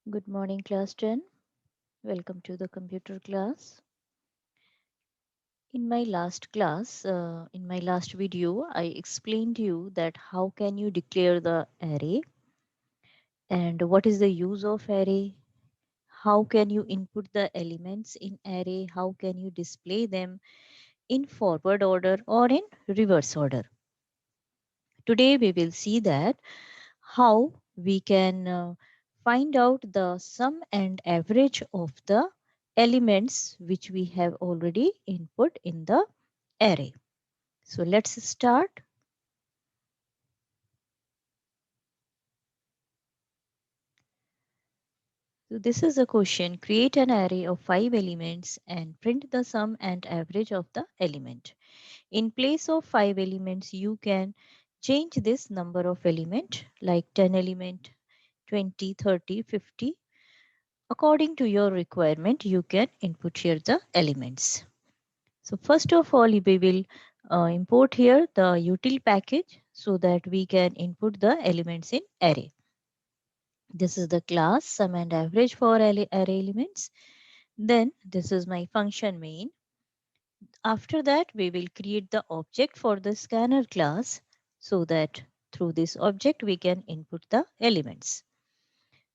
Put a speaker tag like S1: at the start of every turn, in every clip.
S1: Good morning, class 10. Welcome to the computer class. In my last video, I explained you that how can you declare the array and what is the use of array, how can you input the elements in array, how can you display them in forward order or in reverse order. Today we will see that how we can find out the sum and average of the elements which we have already input in the array. So let's start. So this is a question. Create an array of 5 elements and print the sum and average of the element. In place of 5 elements, you can change this number of element like 10 element, 20, 30, 50. According to your requirement, you can input here the elements. So first of all, we will import here the util package so that we can input the elements in array. This is the class sum and average for array elements. Then this is my function main. After that, we will create the object for the scanner class so that through this object we can input the elements.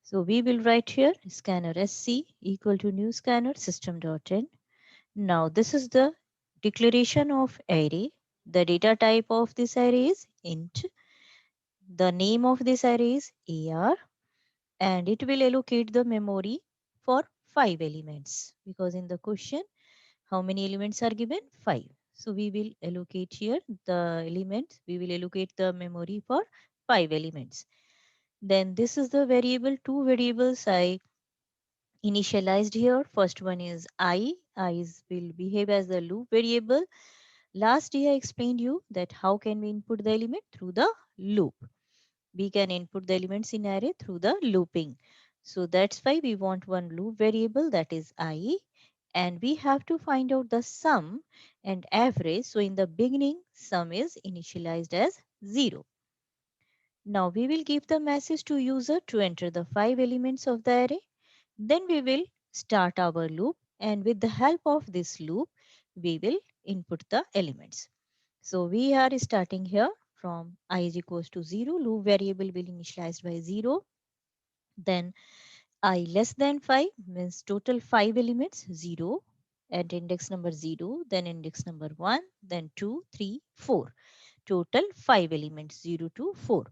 S1: So we will write here scanner sc equal to new scanner system.in. Now this is the declaration of array. The data type of this array is int. The name of this array is AR and it will allocate the memory for 5 elements because in the question how many elements are given? 5. So we will allocate here the elements. We will allocate the memory for 5 elements. Then this is the variable, two variables I initialized here. First one is I. Will behave as the loop variable. Last day I explained you that how can we input the element through the loop. We can input the elements in array through the looping. So that's why we want one loop variable that is I and we have to find out the sum and average. So in the beginning sum is initialized as 0. Now we will give the message to user to enter the 5 elements of the array. Then we will start our loop and with the help of this loop we will input the elements. So we are starting here from I is equals to 0. Loop variable will initialized by 0. Then I less than 5 means total 5 elements 0 and index number 0, then index number 1, then 2, 3, 4. Total 5 elements 0 to 4.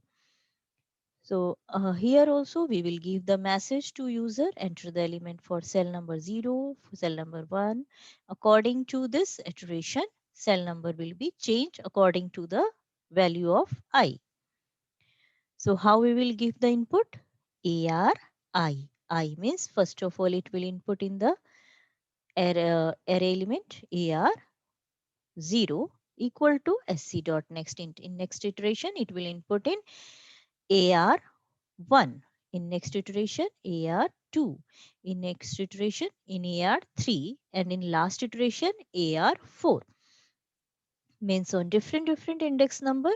S1: So here also we will give the message to user enter the element for cell number 0, for cell number 1. According to this iteration, cell number will be changed according to the value of I. So how we will give the input? AR I. I means first of all it will input in the array element AR 0 equal to SC dot next in next iteration it will input in AR 1, in next iteration AR 2, in next iteration in AR 3 and in last iteration AR 4. Means on different index number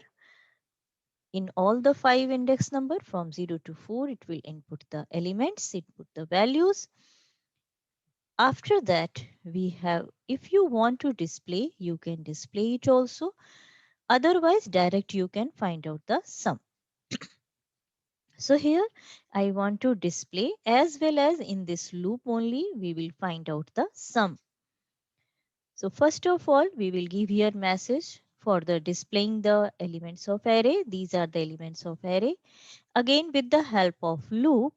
S1: in all the 5 index number from 0 to 4 it will input the elements, input the values. After that we have, if you want to display you can display it also, otherwise direct you can find out the sum. So here I want to display as well as in this loop only we will find out the sum. So first of all we will give here message for the displaying the elements of array. These are the elements of array. Again with the help of loop,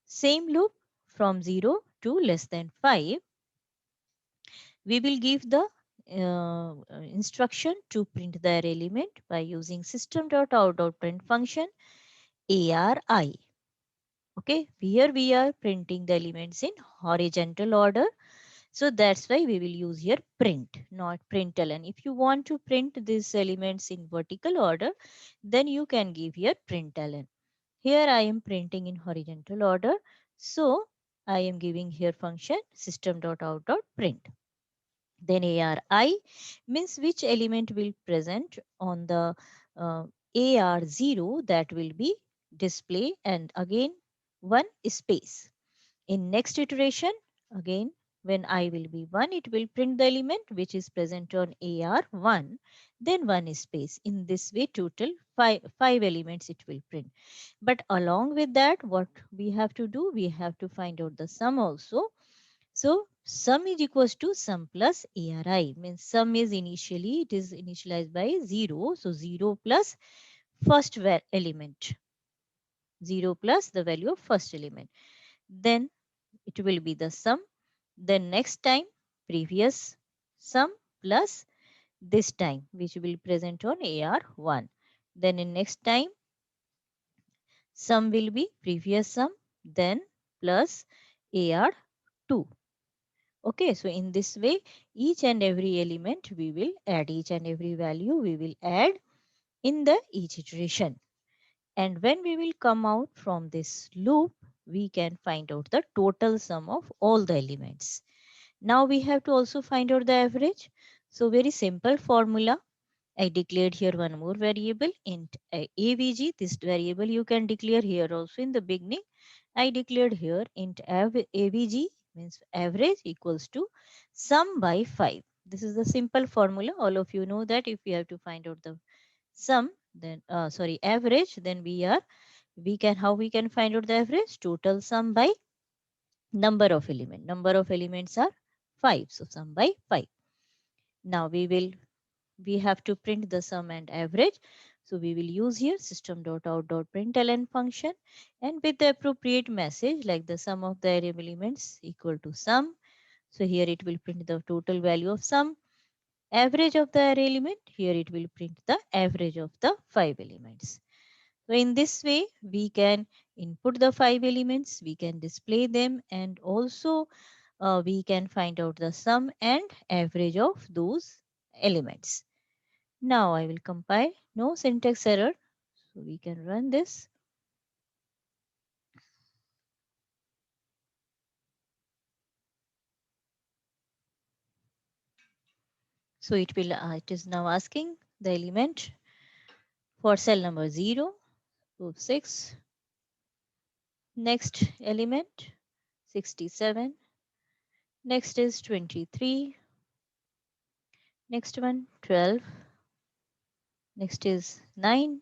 S1: same loop from 0 to less than 5, we will give the instruction to print the array element by using system.out.print function ARI. Okay, here we are printing the elements in horizontal order. So that's why we will use here print, not println. If you want to print these elements in vertical order, then you can give here println. Here I am printing in horizontal order. So I am giving here function system.out.print. Then ARI means which element will present on the AR0 that will be display and again 1 space. In next iteration, again, when I will be 1, it will print the element which is present on AR1, then 1 space. In this way, total 5 elements it will print. But along with that, what we have to do? We have to find out the sum also. So sum is equals to sum plus ARI. Means sum is initially, it is initialized by 0. So 0 plus first element. 0 plus the value of first element. Then it will be the sum. Then next time previous sum plus this time which will present on AR1. Then in next time sum will be previous sum then plus AR2. Okay, so in this way each and every element we will add, each and every value we will add in the each iteration. And when we will come out from this loop, we can find out the total sum of all the elements. Now we have to also find out the average. So very simple formula. I declared here one more variable int avg. This variable you can declare here also in the beginning. I declared here int avg means average equals to sum by 5. This is the simple formula. All of you know that if we have to find out the sum, then sorry average, then we can how we can find out the average? Total sum by number of element. Number of elements are 5. So sum by 5. Now we have to print the sum and average. So we will use here system.out.println function, and with the appropriate message like the sum of the array elements equal to sum. So here it will print the total value of sum. Average of the array element, here it will print the average of the 5 elements. So in this way, we can input the 5 elements, we can display them, and also we can find out the sum and average of those elements. Now I will compile, no syntax error. So we can run this. So it is now asking the element for cell number 0, so 6. Next element 67. Next is 23. Next one 12. Next is 9.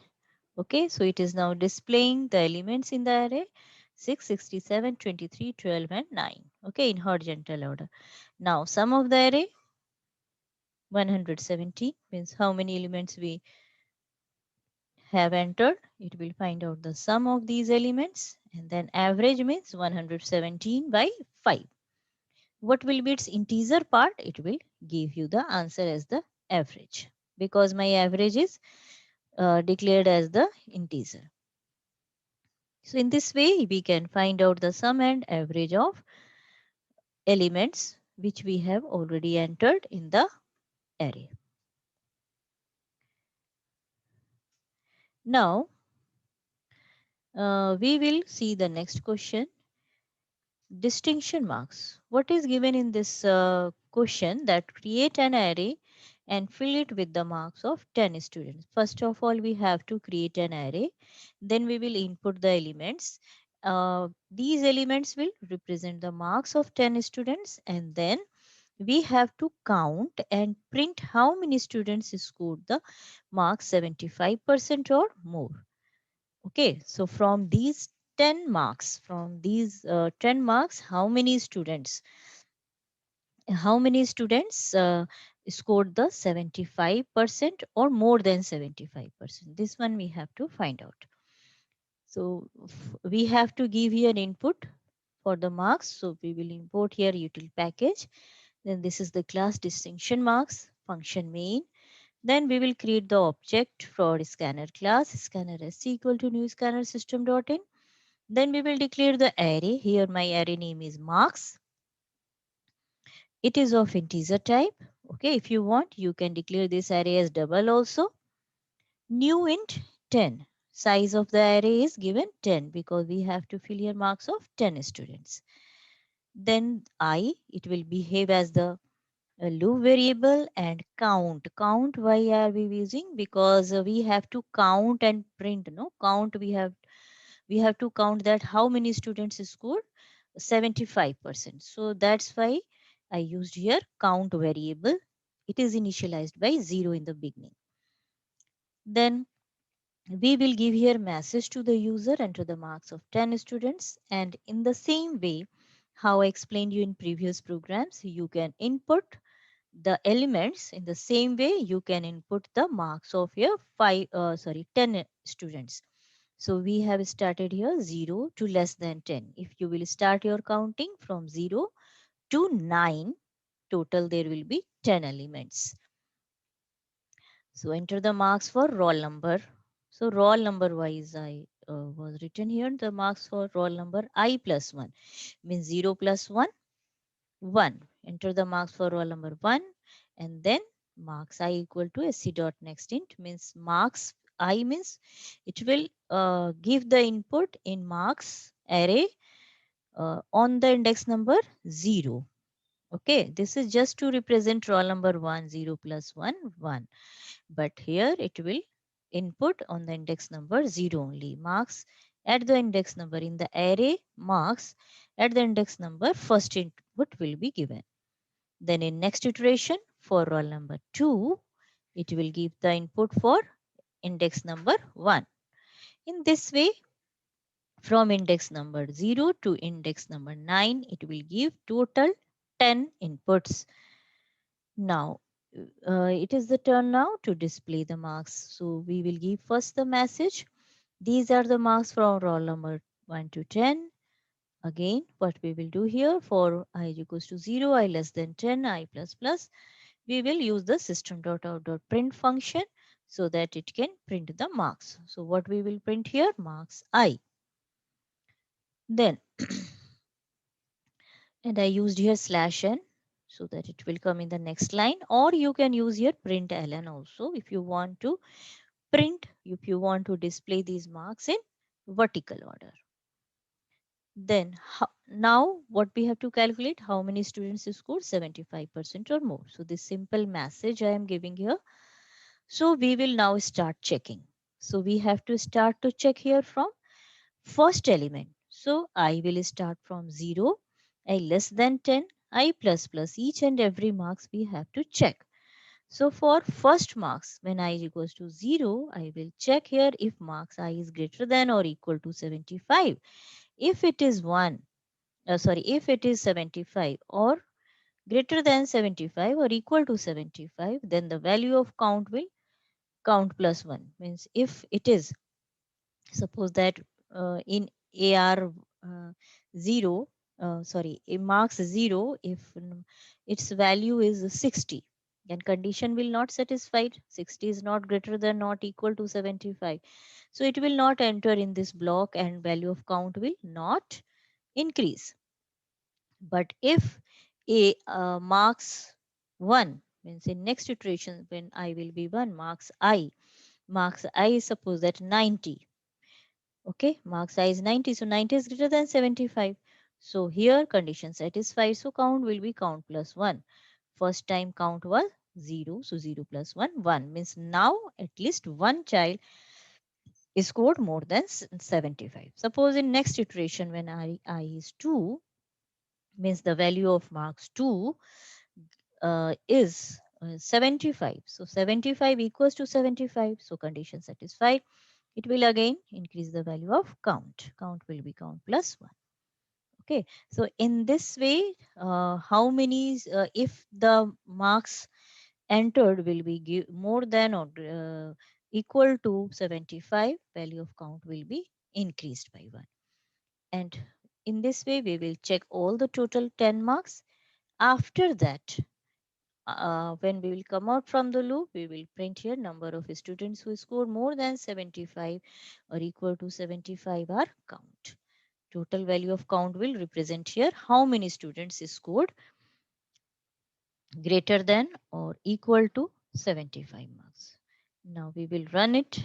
S1: Okay, so it is now displaying the elements in the array 6, 67, 23, 12, and 9. Okay, in horizontal order. Now, sum of the array 170 means how many elements we have entered. It will find out the sum of these elements, and then average means 117 by 5. What will be its integer part? It will give you the answer as the average because my average is declared as the integer. So in this way, we can find out the sum and average of elements which we have already entered in the array. Now, we will see the next question. Distinction marks. What is given in this question that create an array and fill it with the marks of 10 students. First of all, we have to create an array. Then we will input the elements. These elements will represent the marks of 10 students, and then we have to count and print how many students scored the marks 75% or more. Okay, so from these 10 marks, how many students scored the 75% or more than 75%? This one we have to find out. So we have to give here input for the marks. So we will import here util package. Then this is the class distinction marks function main. Then we will create the object for scanner class, scanner s equal to new scanner system.in. Then we will declare the array. Here my array name is marks. It is of integer type. Okay, if you want, you can declare this array as double also. New int 10. Size of the array is given 10 because we have to fill here marks of 10 students. Then it will behave as the loop variable, and count. Count, why are we using? Because we have to count and print. No, count we have we have to count that how many students scored 75%. So that's why I used here count variable. It is initialized by 0 in the beginning. Then we will give here message to the user, enter the marks of 10 students, and in the same way how I explained you in previous programs, you can input the elements in the same way you can input the marks of your 10 students. So we have started here 0 to less than 10. If you will start your counting from 0 to 9, total there will be 10 elements. So enter the marks for roll number. So roll number wise I was written here the marks for roll number I plus 1 means 0 plus 1 1. Enter the marks for roll number 1 and then marks I equal to sc dot next int means marks I means it will give the input in marks array on the index number 0. Okay, this is just to represent roll number 1, 0 plus 1, 1. But here it will input on the index number 0 only. Marks at the index number in the array marks at the index number first input will be given. Then in next iteration for roll number 2, it will give the input for index number 1. In this way, from index number 0 to index number 9, it will give total 10 inputs. Now, it is the turn now to display the marks. So we will give first the message. These are the marks from roll number 1 to 10. Again, what we will do here for I equals to 0, I less than 10, I plus plus, we will use the system.out.print function so that it can print the marks. So what we will print here? Marks I. Then, and I used here slash n so that it will come in the next line, or you can use here print ln also if you want to print, if you want to display these marks in vertical order. Then now what we have to calculate, how many students scored 75% or more. So this simple message I am giving here. So we will now start checking. So we have to start to check here from first element. So I will start from 0, I less than 10, I plus plus, each and every marks we have to check. So for first marks, when I equals to 0, I will check here if marks I is greater than or equal to 75. If it is if it is 75 or greater than 75 or equal to 75, then the value of count will count plus 1. Means if it is, suppose that in AR 0, it marks 0 if its value is 60. Then condition will not satisfied. 60 is not greater than not equal to 75. So it will not enter in this block and value of count will not increase. But if a marks 1 means in next iteration when I will be 1 marks I suppose that 90. Okay, mark size 90. So 90 is greater than 75. So here condition satisfied. So count will be count plus 1. First time count was 0. So 0 plus 1, 1. Means now at least one child is scored more than 75. Suppose in next iteration when I is 2, means the value of marks 2 is 75. So 75 equals to 75. So condition satisfied. It will again increase the value of count. Count will be count plus 1. Okay. So in this way, how many, if the marks entered will be more than or equal to 75, value of count will be increased by 1. And in this way, we will check all the total 10 marks. After that, when we will come out from the loop, we will print here number of students who score more than 75 or equal to 75 are count. Total value of count will represent here how many students scored greater than or equal to 75 marks. Now we will run it.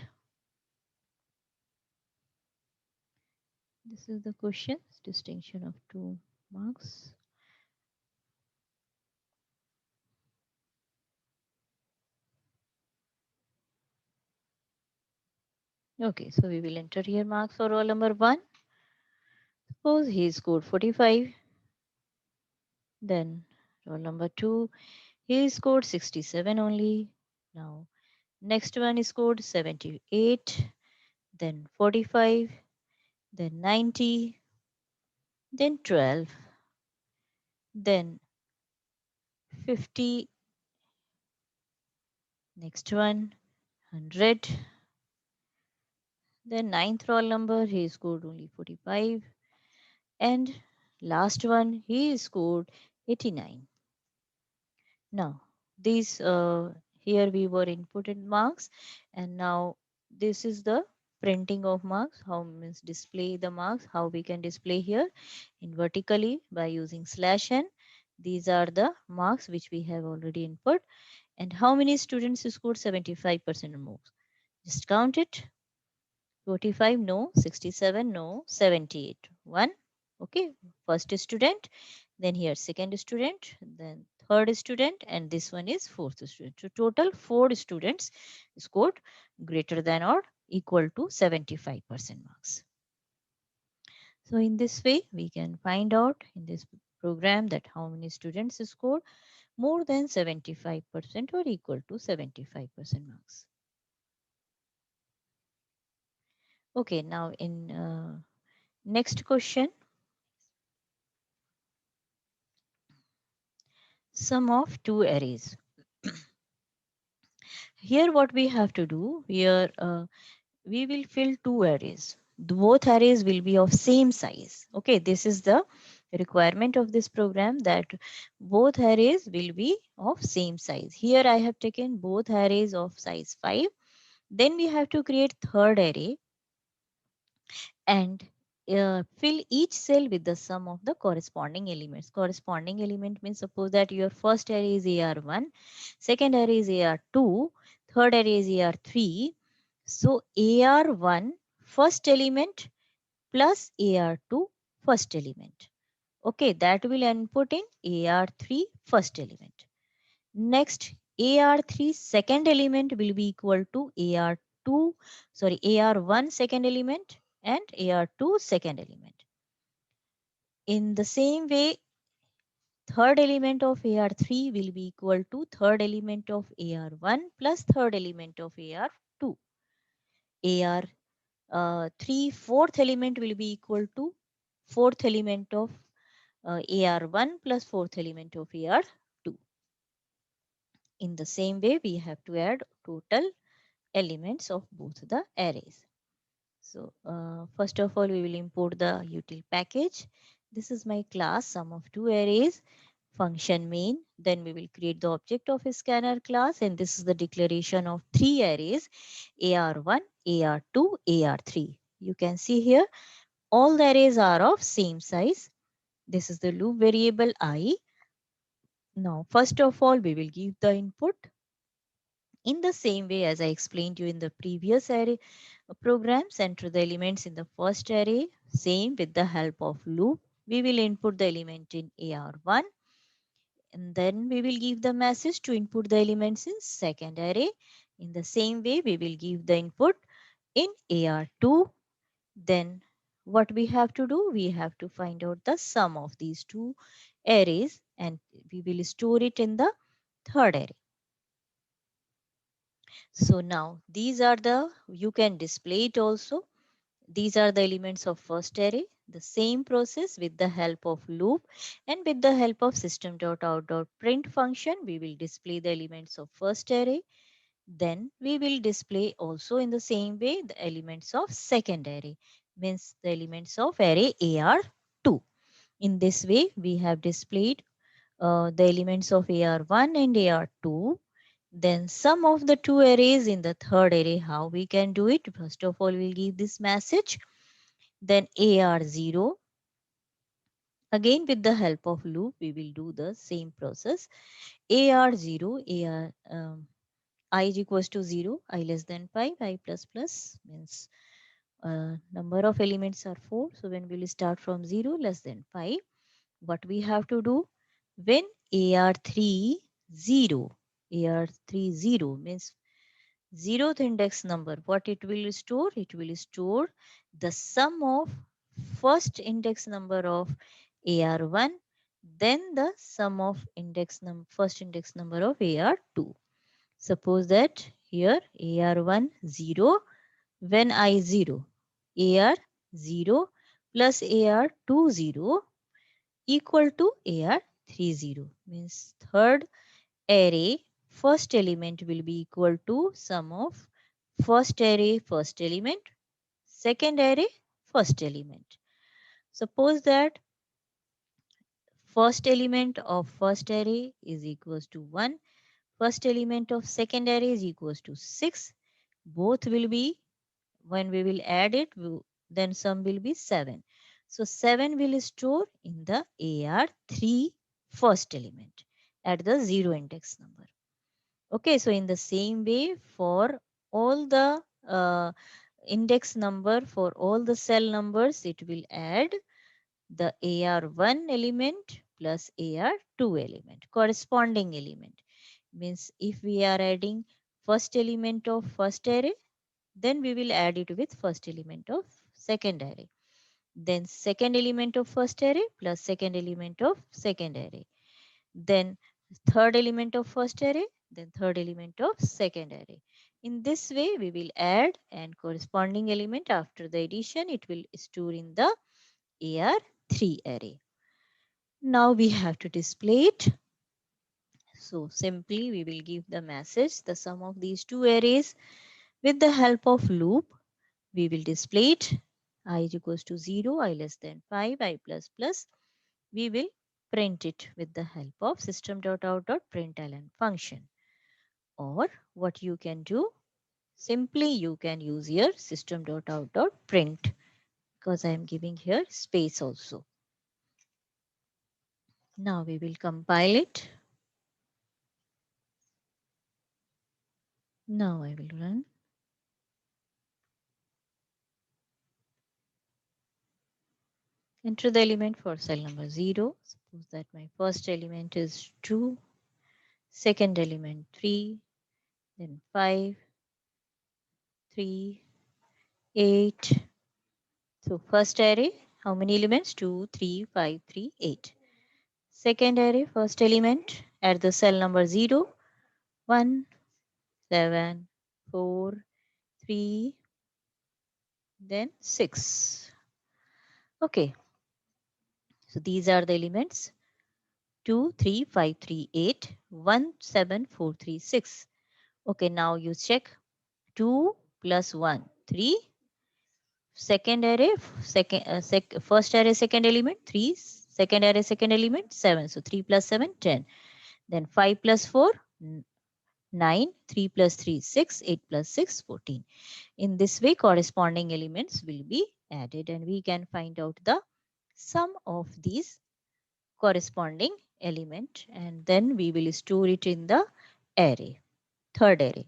S1: This is the question, distinction of 2 marks. Okay, so we will enter here marks for roll number 1. Suppose he scored 45. Then roll number 2, he scored 67 only. Now next one is scored 78, then 45, then 90, then 12, then 50, next one 100, then ninth roll number he scored only 45, and last one he scored 89. Now, these here we were inputted marks, and now this is the printing of marks. How means display the marks? How we can display here in vertically by using slash n. These are the marks which we have already input. And how many students scored 75% or more? Just count it. 45 no, 67 no, 78 1. Okay, first student, then here second student, then third student, and this one is fourth student. So total 4 students scored greater than or equal to 75% marks. So in this way we can find out in this program that how many students scored more than 75% or equal to 75% marks. Okay, now in next question, sum of two arrays. Here what we have to do, here we will fill two arrays. Both arrays will be of same size. Okay, this is the requirement of this program, that both arrays will be of same size. Here I have taken both arrays of size 5. Then we have to create third array and fill each cell with the sum of the corresponding elements. Corresponding element means suppose that your first array is AR1, second array is AR2, third array is AR3. So AR1 first element plus AR2 first element. Okay, that will input in AR3 first element. Next, AR3 second element will be equal to AR1 second element and AR2 second element. In the same way, third element of AR3 will be equal to third element of AR1 plus third element of AR2. AR3 fourth element will be equal to fourth element of AR1 plus fourth element of AR2. In the same way, we have to add total elements of both the arrays. So first of all, we will import the util package. This is my class sum of two arrays function main. Then we will create the object of a scanner class, and this is the declaration of three arrays AR1, AR2, AR3. You can see here all the arrays are of same size. This is the loop variable I. Now first of all, we will give the input in the same way as I explained you in the previous array programs. Enter the elements in the first array. Same with the help of loop. We will input the element in AR1, and then we will give the message to input the elements in second array. In the same way, we will give the input in AR2. Then what we have to do? We have to find out the sum of these two arrays, and we will store it in the third array. So now these are you can display it also. These are the elements of first array. The same process with the help of loop and with the help of system.out.print function, we will display the elements of first array. Then we will display also in the same way the elements of second array, means the elements of array AR2. In this way, we have displayed the elements of AR1 and AR2. Then sum of the two arrays in the third array. How we can do it? First of all, we'll give this message. Then AR0. Again, with the help of loop, we will do the same process. AR0, I is equals to 0, I less than 5, I plus plus means number of elements are 4. So when we'll start from 0 less than 5, what we have to do? When AR3 0, AR3 0 means zeroth index number, what it will store? It will store the sum of first index number of AR1, then the sum of first index number of AR2. Suppose that here AR1 0, when I 0, AR0 plus AR2 0 equal to AR3 0, means third array first element will be equal to sum of first array first element, second array first element. Suppose that first element of first array is equals to 1, first element of second array is equals to 6. Both will be, when we will add it, then sum will be 7. So 7 will store in the AR3 first element at the 0 index number. Okay, so in the same way, for all the index number, for all the cell numbers, it will add the AR1 element plus AR2 element, corresponding element. Means if we are adding first element of first array, then we will add it with first element of second array. Then second element of first array plus second element of second array. Then third element of first array, then third element of second array. In this way, we will add and corresponding element after the addition, it will store in the AR3 array. Now we have to display it. So simply we will give the message, the sum of these two arrays with the help of loop. We will display it. I is equals to 0, I less than 5, I plus plus. We will print it with the help of system.out.println function. Or what you can do, simply you can use here system.out.print, because I am giving here space also. Now we will compile it. Now I will run. Enter the element for cell number 0. Suppose that my first element is 2, second element 3, then 5, 3, 8. So first array, how many elements? 2, 3, 5, 3, 8. Second array, first element at the cell number 0, 1, 7, 4, 3, then 6. Okay, so these are the elements 2, 3, 5, 3, 8, 1, 7, 4, 3, 6. Okay, now you check 2 plus 1, 3. Second array, first array, second element, 3. Second array, second element, 7. So 3 plus 7, 10. Then 5 plus 4, 9. 3 plus 3, 6. 8 plus 6, 14. In this way, corresponding elements will be added and we can find out the sum of these corresponding element, and then we will store it in the array, third array.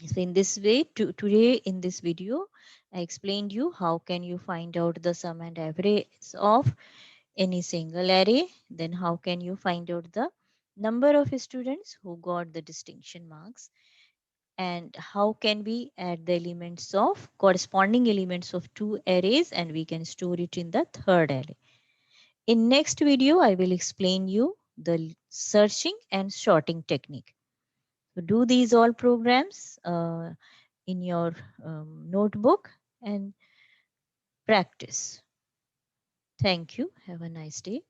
S1: So in this way, today in this video, I explained you how can you find out the sum and average of any single array. Then how can you find out the number of students who got the distinction marks, and how can we add the elements of corresponding elements of two arrays and we can store it in the third array. In next video, I will explain you the searching and sorting technique. So do these all programs in your notebook and practice. Thank you. Have a nice day.